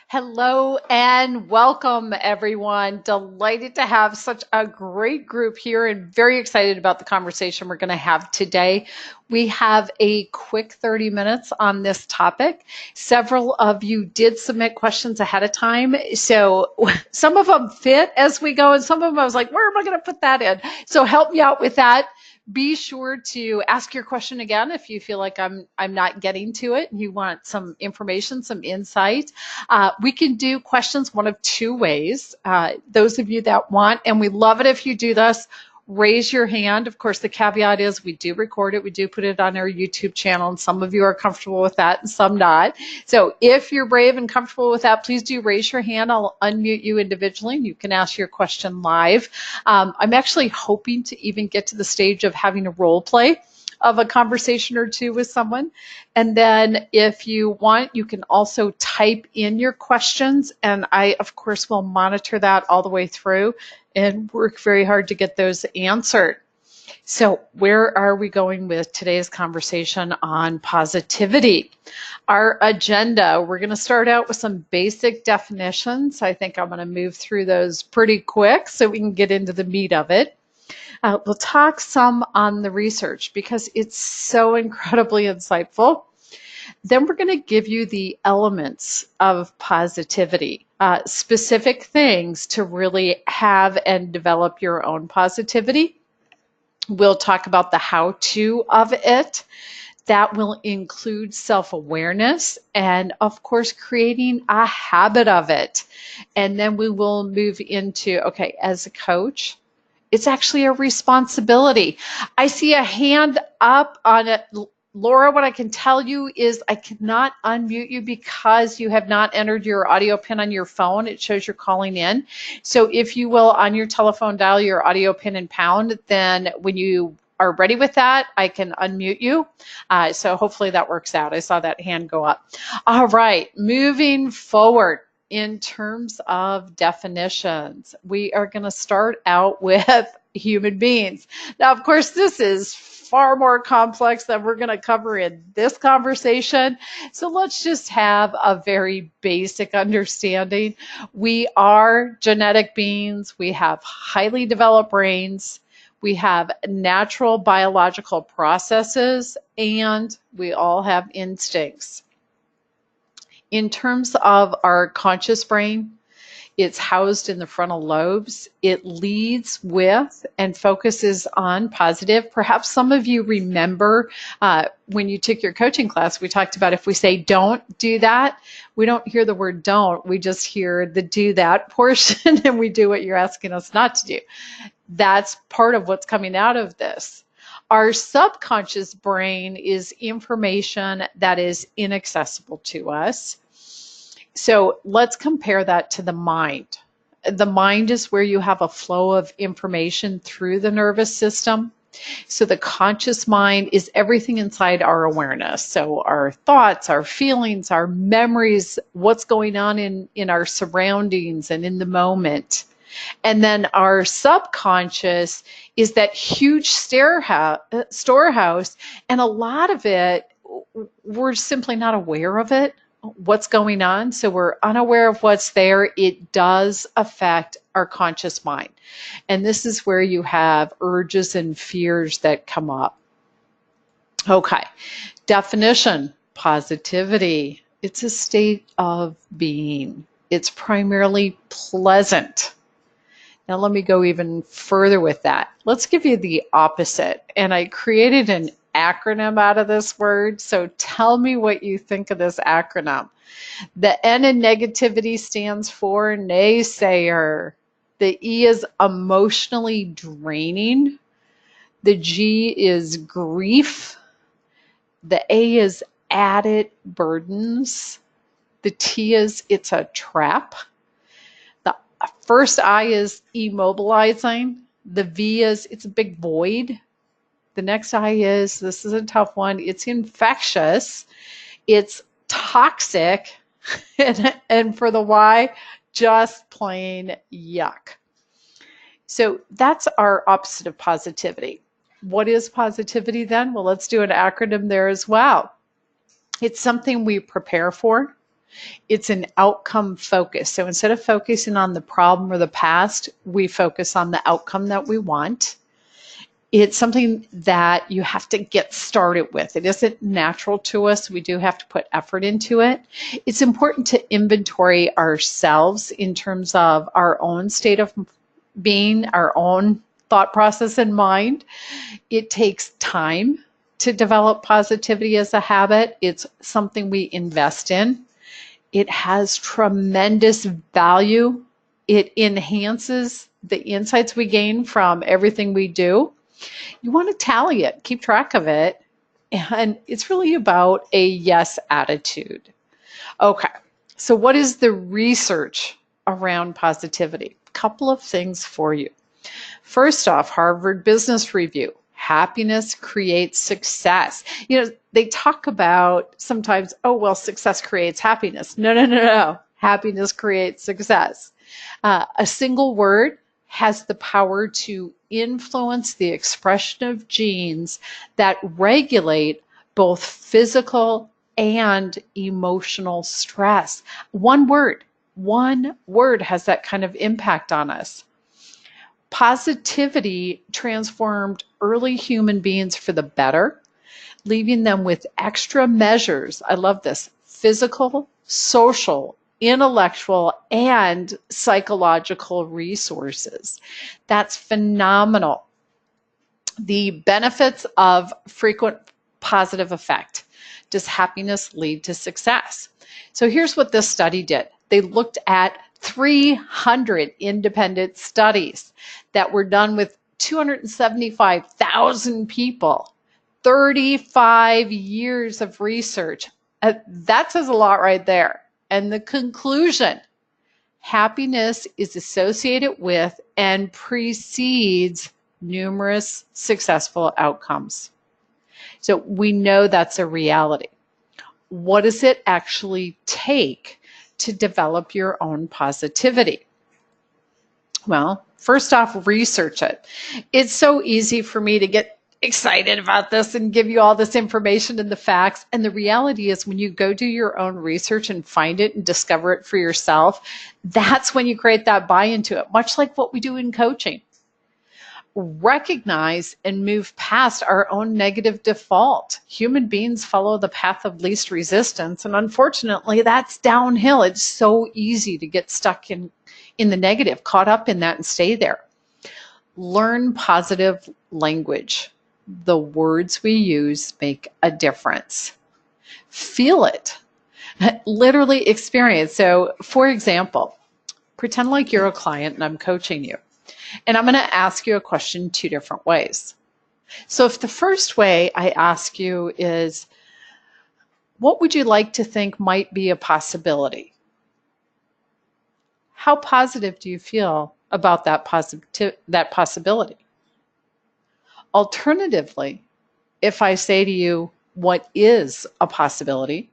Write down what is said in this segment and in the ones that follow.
Hello and welcome, everyone. Delighted to have such a great group here and very excited about the conversation we're going to have today. We have a quick 30 minutes on this topic. Several of you did submit questions ahead of time. So some of them fit as we go, and some of them I was like, where am I going to put that in? So help me out with that. Be sure to ask your question again if you feel like I'm not getting to it and you want some information, some insight. We can do questions one of two ways. Those of you that want, and we love it if you do this, raise your hand. Of course, the caveat is we do record it. We do put it on our YouTube channel, and some of you are comfortable with that and some not. So if you're brave and comfortable with that, please do raise your hand. I'll unmute you individually, and you can ask your question live. I'm actually hoping to even get to the stage of having a role play of a conversation or two with someone. And then if you want, you can also type in your questions, and I, of course, will monitor that all the way through and work very hard to get those answered. So where are we going with today's conversation on positivity? Our agenda, we're going to start out with some basic definitions. I think I'm going to move through those pretty quick so we can get into the meat of it. We'll talk some on the research because it's so incredibly insightful. Then we're going to give you the elements of positivity, specific things to really have and develop your own positivity. We'll talk about the how-to of it. That will include self-awareness and, of course, creating a habit of it. And then we will move into, okay, as a coach, it's actually a responsibility. I see a hand up on it. Laura, what I can tell you is I cannot unmute you because you have not entered your audio pin on your phone. It shows you're calling in. So if you will, on your telephone, dial your audio pin and pound, then when you are ready with that, I can unmute you. So hopefully that works out. I saw that hand go up. All right, moving forward. In terms of definitions, we are going to start out with human beings. Now, of course, this is far more complex than we're going to cover in this conversation. So let's just have a very basic understanding. We are genetic beings. We have highly developed brains. We have natural biological processes, and we all have instincts. In terms of our conscious brain, it's housed in the frontal lobes. It leads with and focuses on positive. Perhaps some of you remember when you took your coaching class, we talked about if we say don't do that, we don't hear the word don't, we just hear the do that portion and we do what you're asking us not to do. That's part of what's coming out of this. Our subconscious brain is information that is inaccessible to us. So let's compare that to the mind. The mind is where you have a flow of information through the nervous system. So the conscious mind is everything inside our awareness. So our thoughts, our feelings, our memories, what's going on in our surroundings and in the moment. And then our subconscious is that huge storehouse, and a lot of it, we're simply not aware of it, what's going on. So we're unaware of what's there. It does affect our conscious mind. And this is where you have urges and fears that come up. Okay, definition, positivity. It's a state of being. It's primarily pleasant. Now let me go even further with that. Let's give you the opposite. And I created an acronym out of this word. So tell me what you think of this acronym. The N in negativity stands for naysayer. The E is emotionally draining. The G is grief. The A is added burdens. The T is it's a trap. First I is immobilizing. The V is it's a big void. The next I is, this is a tough one, it's infectious. It's toxic. And for the Y, just plain yuck. So that's our opposite of positivity. What is positivity then? Well, let's do an acronym there as well. It's something we prepare for. It's an outcome focus. So instead of focusing on the problem or the past, we focus on the outcome that we want. It's something that you have to get started with. It isn't natural to us. We do have to put effort into it. It's important to inventory ourselves in terms of our own state of being, our own thought process and mind. It takes time to develop positivity as a habit. It's something we invest in. It has tremendous value. It enhances the insights we gain from everything we do. You want to tally it, keep track of it, and it's really about a yes attitude. Okay, so what is the research around positivity? A couple of things for you. First off, Harvard Business Review. Happiness creates success. They talk about sometimes, oh, well, success creates happiness. No. Happiness creates success. A single word has the power to influence the expression of genes that regulate both physical and emotional stress. One word has that kind of impact on us. Positivity transformed early human beings for the better, leaving them with extra measures. I love this: physical, social, intellectual, and psychological resources. That's phenomenal. The benefits of frequent positive effect. Does happiness lead to success? So here's what this study did. They looked at 300 independent studies that were done with 275,000 people, 35 years of research. That says a lot right there. And the conclusion: happiness is associated with and precedes numerous successful outcomes. So we know that's a reality. What does it actually take to develop your own positivity? Well, first off, research it. It's so easy for me to get excited about this and give you all this information and the facts. And the reality is, when you go do your own research and find it and discover it for yourself, that's when you create that buy-in to it, much like what we do in coaching. Recognize and move past our own negative default. Human beings follow the path of least resistance, and unfortunately, that's downhill. It's so easy to get stuck in the negative, caught up in that, and stay there. Learn positive language. The words we use make a difference. Feel it. Literally experience. So, for example, pretend like you're a client and I'm coaching you. And I'm going to ask you a question 2 different ways. So if the first way I ask you is, what would you like to think might be a possibility? How positive do you feel about that possibility? Alternatively, if I say to you, what is a possibility?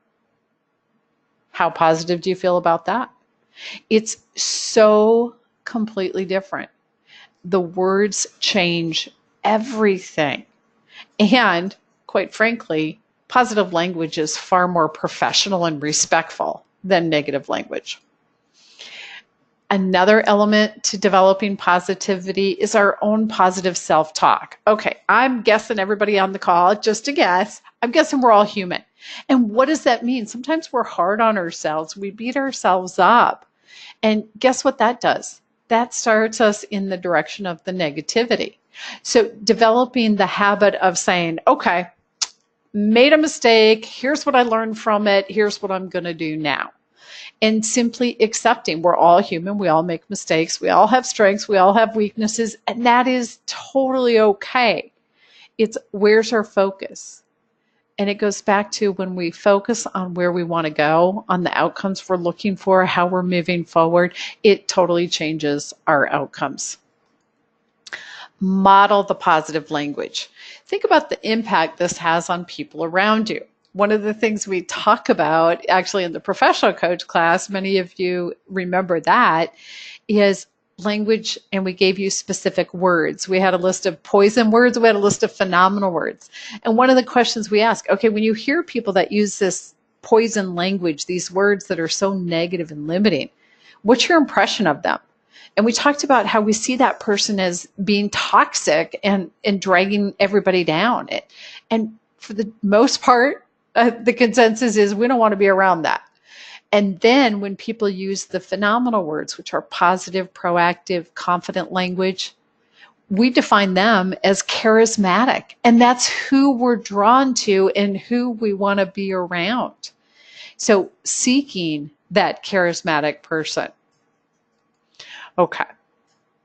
How positive do you feel about that? It's so completely different. The words change everything. And quite frankly, positive language is far more professional and respectful than negative language. Another element to developing positivity is our own positive self-talk. Okay, I'm guessing everybody on the call, just a guess, I'm guessing we're all human. And what does that mean? Sometimes we're hard on ourselves. We beat ourselves up. And guess what that does? That starts us in the direction of the negativity. So developing the habit of saying, okay, made a mistake. Here's what I learned from it. Here's what I'm going to do now. And simply accepting we're all human. We all make mistakes. We all have strengths. We all have weaknesses. And that is totally okay. It's where's our focus? And it goes back to when we focus on where we want to go, on the outcomes we're looking for, how we're moving forward, it totally changes our outcomes. Model the positive language. Think about the impact this has on people around you. One of the things we talk about actually in the professional coach class, many of you remember that, is language, and we gave you specific words. We had a list of poison words. We had a list of phenomenal words. And one of the questions we ask, okay, when you hear people that use this poison language, these words that are so negative and limiting. What's your impression of them? And we talked about how we see that person as being toxic and dragging everybody down. And for the most part, the consensus is we don't want to be around that. And then when people use the phenomenal words, which are positive, proactive, confident language, we define them as charismatic. And that's who we're drawn to and who we want to be around. So seeking that charismatic person. Okay.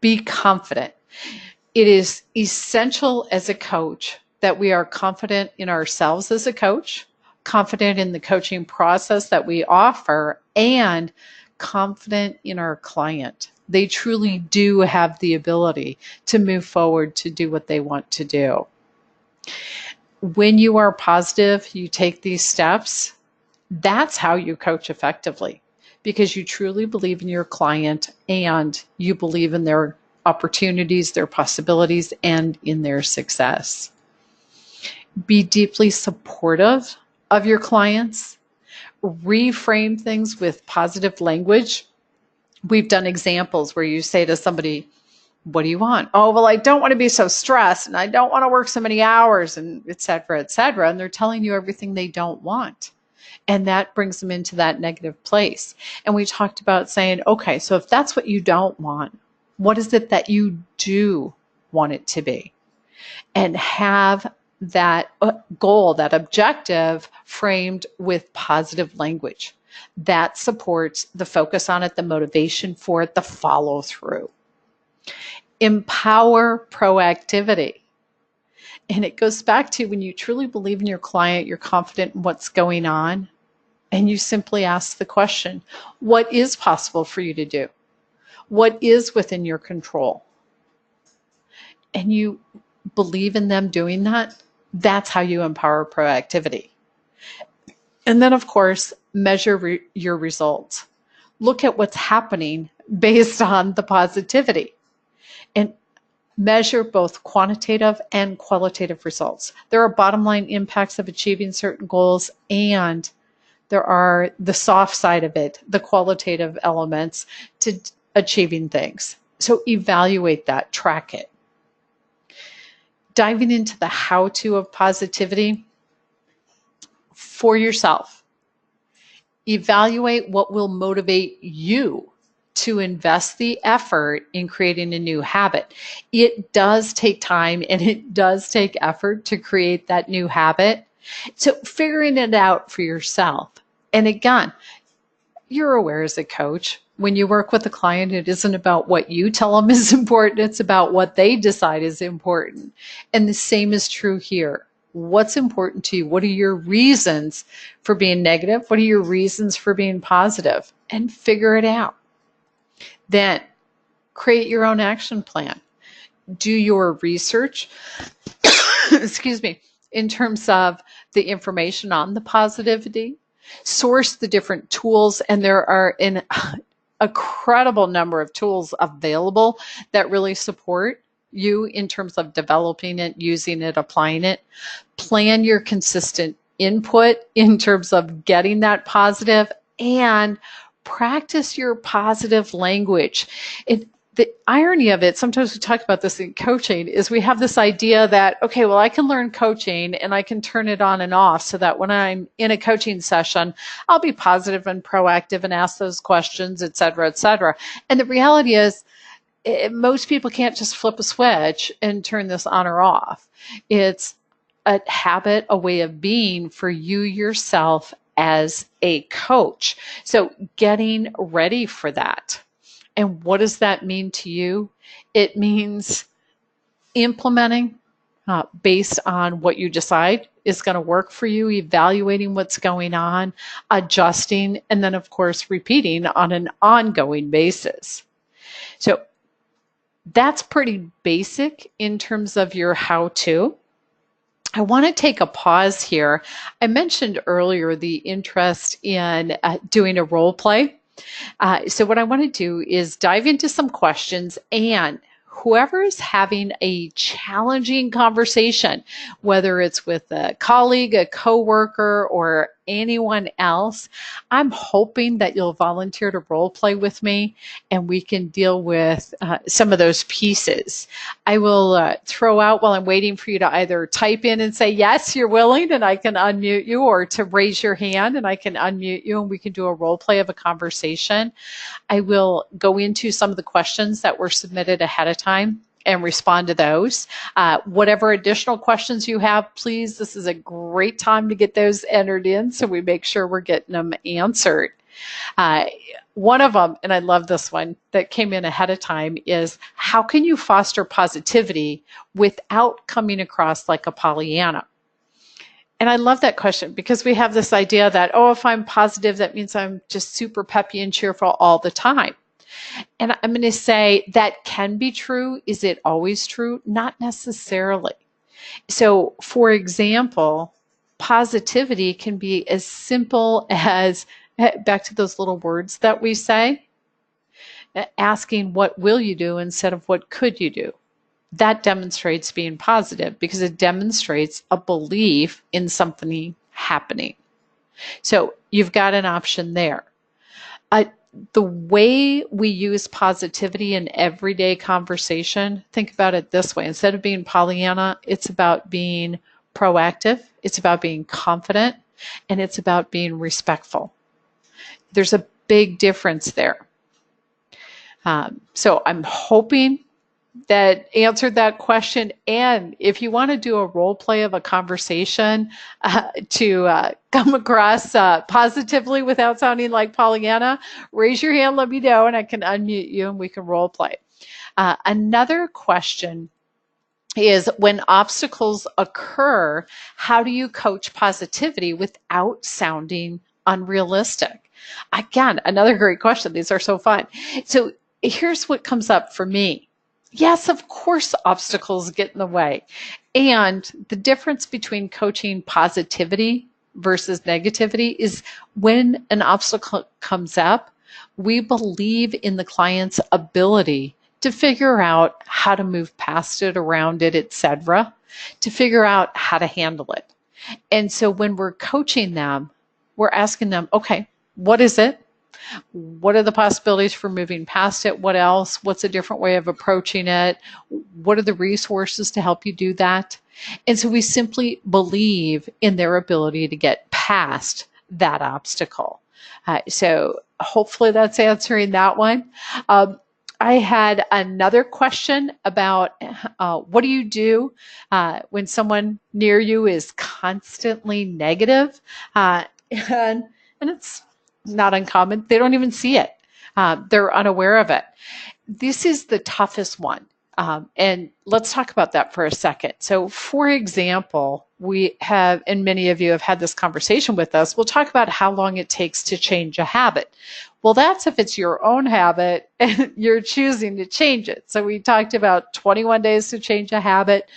Be confident. It is essential as a coach that we are confident in ourselves as a coach, confident in the coaching process that we offer, and confident in our client. They truly do have the ability to move forward to do what they want to do. When you are positive, you take these steps, that's how you coach effectively, because you truly believe in your client and you believe in their opportunities, their possibilities, and in their success. Be deeply supportive of your clients. Reframe things with positive language. We've done examples where you say to somebody, what do you want? Oh, well, I don't want to be so stressed and I don't want to work so many hours and et cetera, et cetera. And they're telling you everything they don't want. And that brings them into that negative place. And we talked about saying, okay, so if that's what you don't want, what is it that you do want it to be? And have that goal, that objective framed with positive language. That supports the focus on it, the motivation for it, the follow through. Empower proactivity. And it goes back to when you truly believe in your client, you're confident in what's going on, and you simply ask the question, what is possible for you to do? What is within your control? And you believe in them doing that. That's how you empower proactivity. And then, of course, measure your results. Look at what's happening based on the positivity. And measure both quantitative and qualitative results. There are bottom line impacts of achieving certain goals, and there are the soft side of it, the qualitative elements to achieving things. So evaluate that, track it. Diving into the how-to of positivity for yourself. Evaluate what will motivate you to invest the effort in creating a new habit. It does take time and it does take effort to create that new habit. So figuring it out for yourself. And again, you're aware as a coach, when you work with a client, it isn't about what you tell them is important. It's about what they decide is important. And the same is true here. What's important to you? What are your reasons for being negative? What are your reasons for being positive? And figure it out. Then create your own action plan. Do your research, excuse me, in terms of the information on the positivity. Source the different tools, and there are an incredible number of tools available that really support you in terms of developing it, using it, applying it. Plan your consistent input in terms of getting that positive, and practice your positive language. The irony of it, sometimes we talk about this in coaching, is we have this idea that, okay, well, I can learn coaching and I can turn it on and off so that when I'm in a coaching session, I'll be positive and proactive and ask those questions, et cetera, et cetera. And the reality is, most people can't just flip a switch and turn this on or off. It's a habit, a way of being for you yourself as a coach. So getting ready for that. And what does that mean to you? It means implementing based on what you decide is going to work for you, evaluating what's going on, adjusting, and then, of course, repeating on an ongoing basis. So that's pretty basic in terms of your how-to. I want to take a pause here. I mentioned earlier the interest in doing a role play. So what I want to do is dive into some questions, and whoever is having a challenging conversation, whether it's with a colleague, a coworker, or anyone else, I'm hoping that you'll volunteer to role play with me and we can deal with some of those pieces. I will throw out while I'm waiting for you to either type in and say, yes, you're willing, and I can unmute you, or to raise your hand and I can unmute you and we can do a role play of a conversation. I will go into some of the questions that were submitted ahead of time and respond to those. Whatever additional questions you have, please, this is a great time to get those entered in so we make sure we're getting them answered. One of them, and I love this one that came in ahead of time, is how can you foster positivity without coming across like a Pollyanna? And I love that question because we have this idea that, oh, if I'm positive, that means I'm just super peppy and cheerful all the time. And I'm going to say that can be true. Is it always true? Not necessarily. So, for example, positivity can be as simple as, back to those little words that we say, asking what will you do instead of what could you do. That demonstrates being positive because it demonstrates a belief in something happening. So you've got an option there. The way we use positivity in everyday conversation, think about it this way. Instead of being Pollyanna, it's about being proactive, it's about being confident, and it's about being respectful. There's a big difference there. So I'm hoping that answered that question. And if you want to do a role play of a conversation to come across positively without sounding like Pollyanna, raise your hand, let me know, and I can unmute you and we can role play. Another question is, when obstacles occur, how do you coach positivity without sounding unrealistic? Again, another great question. These are so fun. So here's what comes up for me. Yes, of course, obstacles get in the way. And the difference between coaching positivity versus negativity is when an obstacle comes up, we believe in the client's ability to figure out how to move past it, around it, etc., to figure out how to handle it. And so when we're coaching them, we're asking them, okay, what is it? What are the possibilities for moving past it? What else? What's a different way of approaching it? What are the resources to help you do that? And so we simply believe in their ability to get past that obstacle. So hopefully that's answering that one. I had another question about what do you do when someone near you is constantly negative? And it's not uncommon. They don't even see it. They're unaware of it. This is the toughest one. And let's talk about that for a second. So, for example, we have, and many of you have had this conversation with us, we'll talk about how long it takes to change a habit. Well, that's if it's your own habit and you're choosing to change it. So we talked about 21 days to change a habit,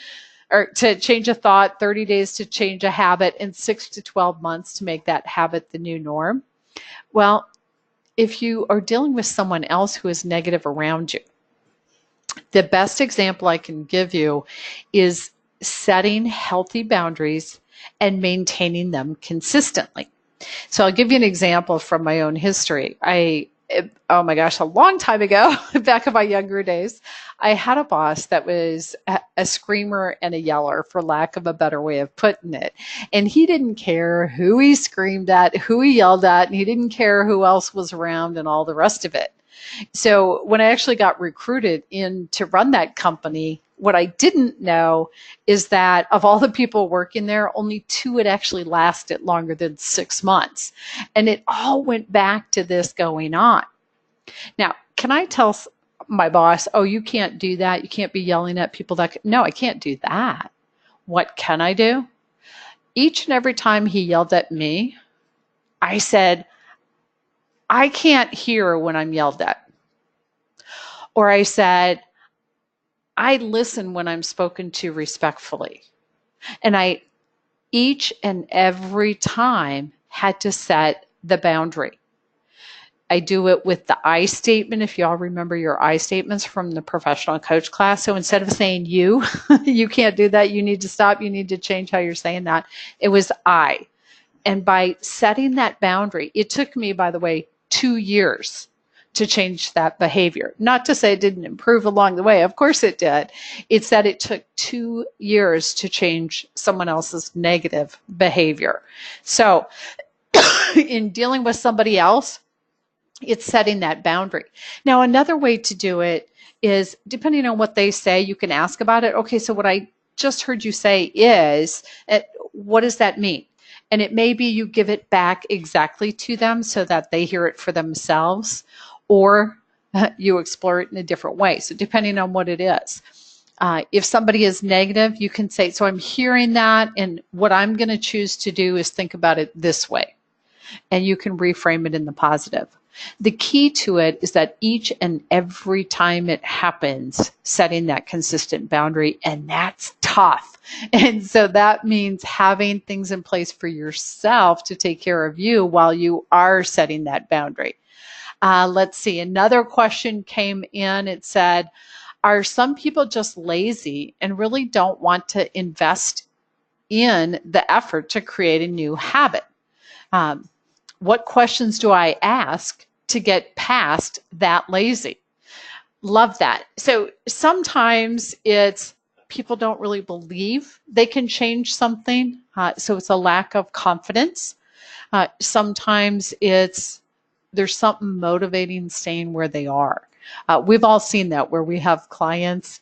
or to change a thought, 30 days to change a habit, and 6 to 12 months to make that habit the new norm. Well, if you are dealing with someone else who is negative around you, the best example I can give you is setting healthy boundaries and maintaining them consistently. So I'll give you an example from my own history. Oh my gosh, a long time ago, back in my younger days, I had a boss that was a screamer and a yeller, for lack of a better way of putting it. And he didn't care who he screamed at, who he yelled at, and he didn't care who else was around and all the rest of it. So when I actually got recruited in to run that company, what I didn't know is that of all the people working there, only 2 had actually lasted longer than 6 months. And it all went back to this going on. Now, can I tell my boss, oh, you can't do that. You can't be yelling at people no, I can't do that. What can I do? Each and every time he yelled at me, I said, I can't hear when I'm yelled at. Or I said, I listen when I'm spoken to respectfully. And I, each and every time, had to set the boundary. I do it with the I statement, if y'all remember your I statements from the professional coach class. So instead of saying you can't do that, you need to stop, you need to change how you're saying that, it was I. And by setting that boundary, it took me, by the way, 2 years to change that behavior. Not to say it didn't improve along the way. Of course it did. It's that it took 2 years to change someone else's negative behavior. So in dealing with somebody else, it's setting that boundary. Now, another way to do it is, depending on what they say, you can ask about it. Okay, so what I just heard you say is, what does that mean? And it may be you give it back exactly to them so that they hear it for themselves, or you explore it in a different way. So depending on what it is. If somebody is negative, you can say, so I'm hearing that, and what I'm going to choose to do is think about it this way. And you can reframe it in the positive. The key to it is that each and every time it happens, setting that consistent boundary, and that's tough. And so that means having things in place for yourself to take care of you while you are setting that boundary. Let's see, another question came in. It said, are some people just lazy and really don't want to invest in the effort to create a new habit? What questions do I ask to get past that lazy? Love that. So sometimes it's people don't really believe they can change something. So it's a lack of confidence. Sometimes there's something motivating staying where they are. We've all seen that where we have clients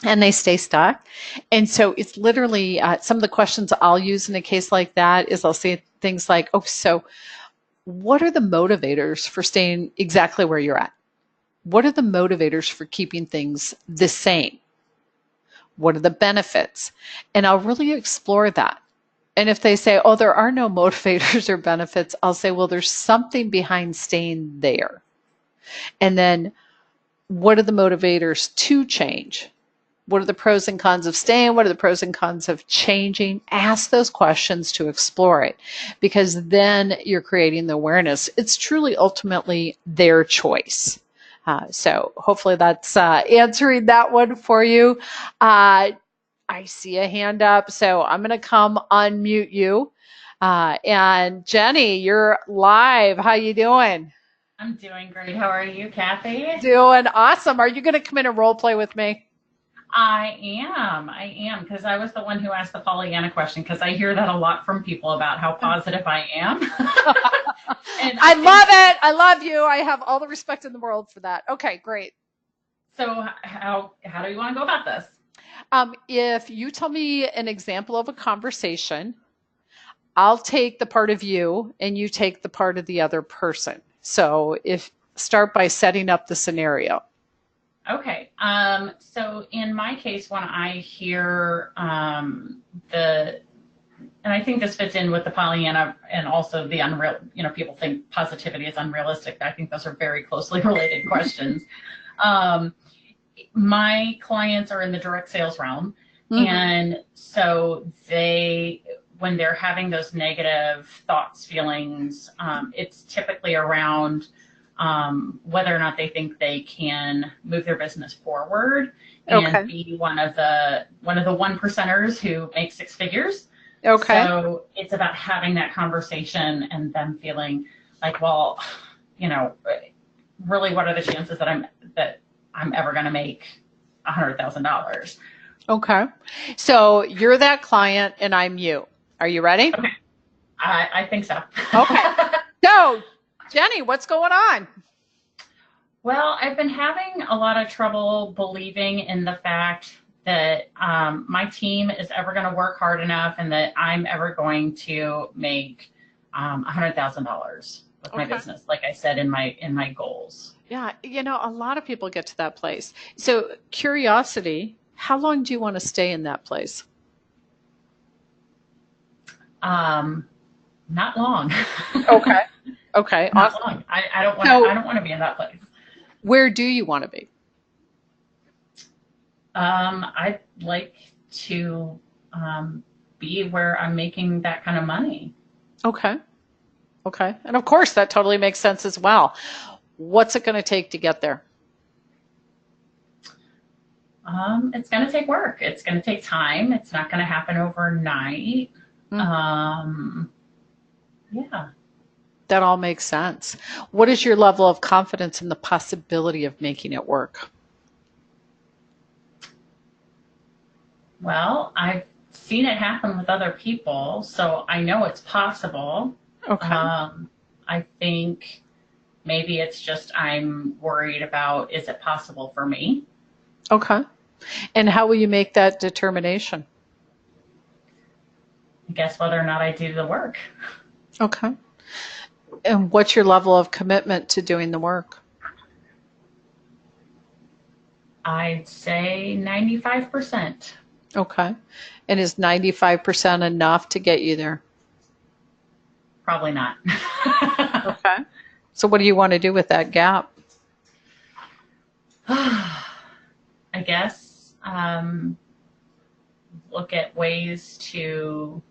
and they stay stuck. And so it's literally some of the questions I'll use in a case like that is I'll say things like, oh, so what are the motivators for staying exactly where you're at? What are the motivators for keeping things the same? What are the benefits? And I'll really explore that. And if they say, oh, there are no motivators or benefits, I'll say, well, there's something behind staying there. And then what are the motivators to change? What are the pros and cons of staying? What are the pros and cons of changing? Ask those questions to explore it, because then you're creating the awareness. It's truly ultimately their choice. So hopefully that's answering that one for you. I see a hand up, so I'm going to come unmute you. And Jenny, you're live. How you doing? I'm doing great. How are you, Kathy? Doing awesome. Are you going to come in and role play with me? I am, because I was the one who asked the Pollyanna question, because I hear that a lot from people about how positive I am. And I love it. I love you. I have all the respect in the world for that. Okay, great. So how do you want to go about this? If you tell me an example of a conversation, I'll take the part of you and you take the part of the other person. So start by setting up the scenario. Okay. So in my case, when I hear and I think this fits in with the Pollyanna and also the unreal, people think positivity is unrealistic. I think those are very closely related questions. My clients are in the direct sales realm. Mm-hmm. And so when they're having those negative thoughts, feelings, it's typically around whether or not they think they can move their business forward and be one of the 1%ers who make six figures. Okay. So it's about having that conversation and them feeling like, well, really, what are the chances that I'm ever going to make $100,000? Okay. So you're that client and I'm you. Are you ready? Okay. I think so. Okay. So, Jenny, what's going on? Well, I've been having a lot of trouble believing in the fact that my team is ever going to work hard enough and that I'm ever going to make $100,000 with my business, like I said in my goals. Yeah, a lot of people get to that place. So, curiosity, how long do you want to stay in that place? Not long. Okay. Not long. I don't want to be in that place. Where do you want to be? I'd like to be where I'm making that kind of money. Okay. And of course, that totally makes sense as well. What's it going to take to get there? It's going to take work. It's going to take time. It's not going to happen overnight. Mm-hmm. Yeah. That all makes sense. What is your level of confidence in the possibility of making it work? Well, I've seen it happen with other people, so I know it's possible. Okay. I think maybe it's just I'm worried about, is it possible for me? Okay. And how will you make that determination? I guess whether or not I do the work. Okay. And what's your level of commitment to doing the work? I'd say 95%. Okay. And is 95% enough to get you there? Probably not. Okay. So what do you want to do with that gap? I guess look at ways to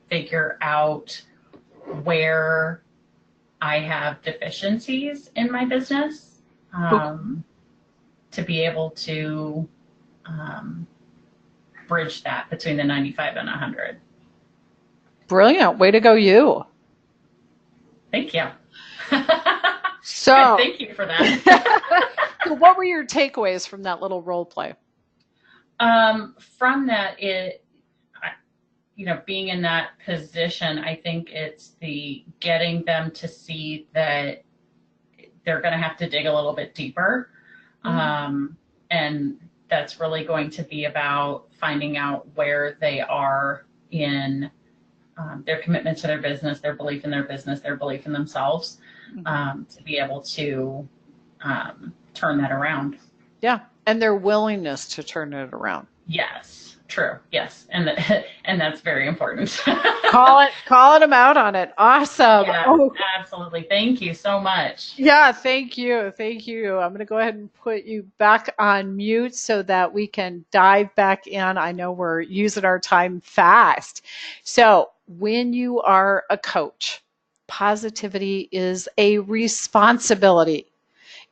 figure out where I have deficiencies in my business, to be able to bridge that between the 95 and 100. Brilliant. Way to go, you. Thank you. So, thank you for that. So what were your takeaways from that little role play? From that, being in that position, I think it's the getting them to see that they're going to have to dig a little bit deeper. And that's really going to be about finding out where they are in their commitment to their business, their belief in their business, their belief in themselves, to be able to turn that around. Yeah, and their willingness to turn it around. Yes, true. Yes, and that's very important. Calling them out on it. Awesome. Yeah, absolutely. Thank you so much. Yeah, thank you. Thank you. I'm going to go ahead and put you back on mute so that we can dive back in. I know we're using our time fast. So, when you are a coach, positivity is a responsibility.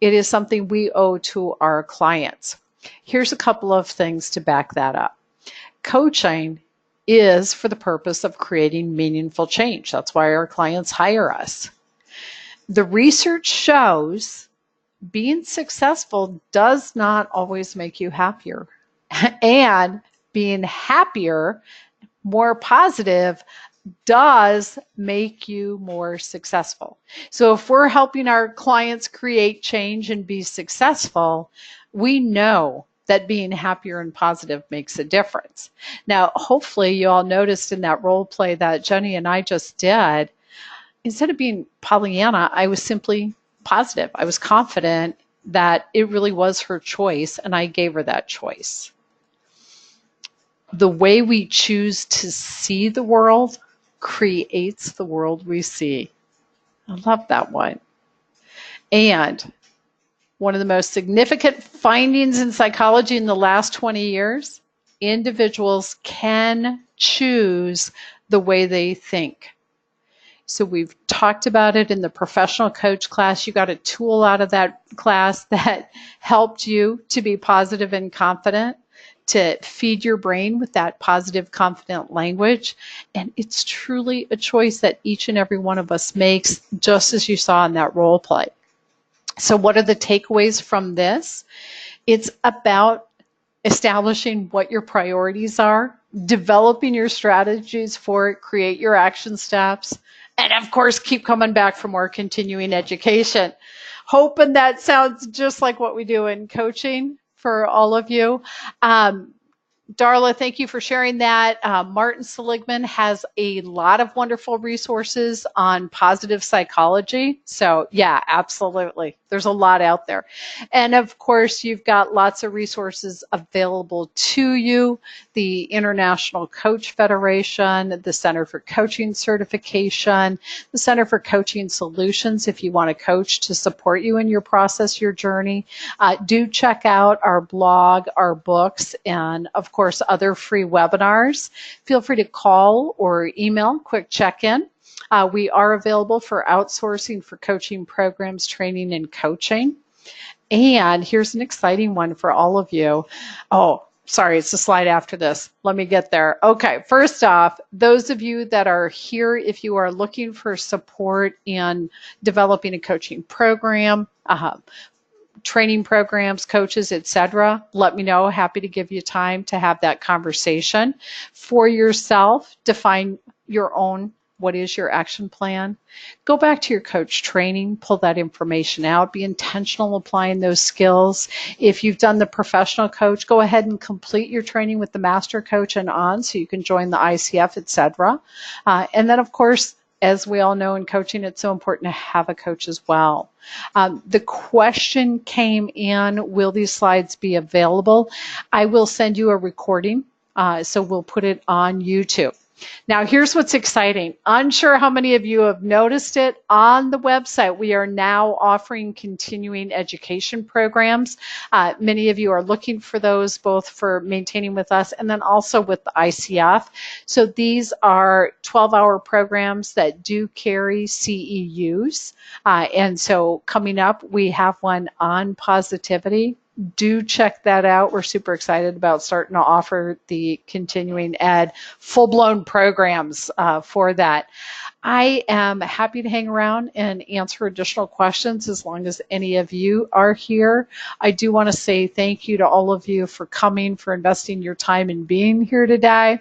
It is something we owe to our clients. Here's a couple of things to back that up. Coaching is for the purpose of creating meaningful change. That's why our clients hire us. The research shows being successful does not always make you happier. And being happier, more positive, does make you more successful. So if we're helping our clients create change and be successful, we know that being happier and positive makes a difference. Now, hopefully you all noticed in that role play that Jenny and I just did, instead of being Pollyanna, I was simply positive. I was confident that it really was her choice, and I gave her that choice. The way we choose to see the world creates the world we see. I love that one. And one of the most significant findings in psychology in the last 20 years, individuals can choose the way they think. So we've talked about it in the professional coach class. You got a tool out of that class that helped you to be positive and confident, to feed your brain with that positive, confident language. And it's truly a choice that each and every one of us makes, just as you saw in that role play. So what are the takeaways from this? It's about establishing what your priorities are, developing your strategies for it, create your action steps, and of course, keep coming back for more continuing education. Hoping that sounds just like what we do in coaching for all of you. Darla, thank you for sharing that. Martin Seligman has a lot of wonderful resources on positive psychology. So yeah, absolutely. There's a lot out there. And of course, you've got lots of resources available to you. The International Coach Federation, the Center for Coaching Certification, the Center for Coaching Solutions, if you want a coach to support you in your process, your journey. Do check out our blog, our books, and of course, other free webinars. Feel free to call or email, quick check-in. We are available for outsourcing for coaching programs, training, and coaching. And here's an exciting one for all of you. Oh, sorry, it's the slide after this. Let me get there. Okay, first off, those of you that are here, if you are looking for support in developing a coaching program, training programs, coaches, etc., let me know. Happy to give you time to have that conversation. For yourself, define your own. What is your action plan? Go back to your coach training, pull that information out, be intentional applying those skills. If you've done the professional coach, go ahead and complete your training with the master coach and on so you can join the ICF, etc. And then, of course, as we all know in coaching, it's so important to have a coach as well. The question came in, will these slides be available? I will send you a recording, so we'll put it on YouTube. Now, here's what's exciting. Unsure how many of you have noticed it. On the website, we are now offering continuing education programs. Many of you are looking for those, both for maintaining with us and then also with the ICF. So these are 12-hour programs that do carry CEUs. And so coming up, we have one on positivity. Do check that out. We're super excited about starting to offer the continuing ed full-blown programs for that. I am happy to hang around and answer additional questions as long as any of you are here. I do want to say thank you to all of you for coming, for investing your time in being here today.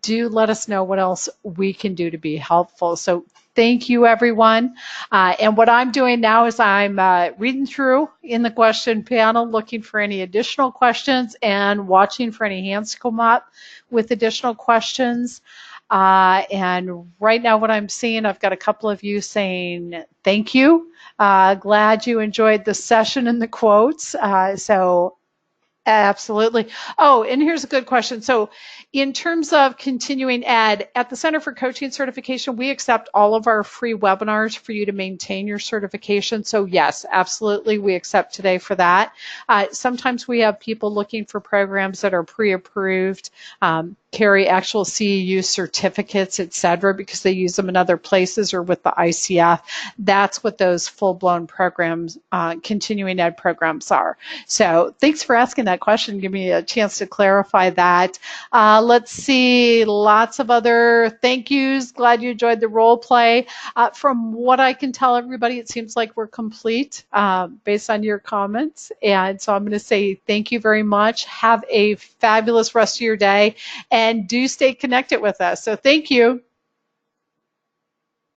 Do let us know what else we can do to be helpful. So thank you, everyone. And what I'm doing now is I'm reading through in the question panel, looking for any additional questions and watching for any hands to come up with additional questions. And right now what I'm seeing, I've got a couple of you saying thank you. Glad you enjoyed the session and the quotes. So absolutely. Oh, and here's a good question. So in terms of continuing ed, at the Center for Coaching Certification, we accept all of our free webinars for you to maintain your certification. So yes, absolutely, we accept today for that. Sometimes we have people looking for programs that are pre-approved, carry actual CEU certificates, et cetera, because they use them in other places or with the ICF. That's what those full-blown programs, continuing ed programs are. So thanks for asking that question. Give me a chance to clarify that. Let's see, lots of other thank yous. Glad you enjoyed the role play. From what I can tell everybody, it seems like we're complete based on your comments. And so I'm going to say thank you very much. Have a fabulous rest of your day and do stay connected with us. So thank you.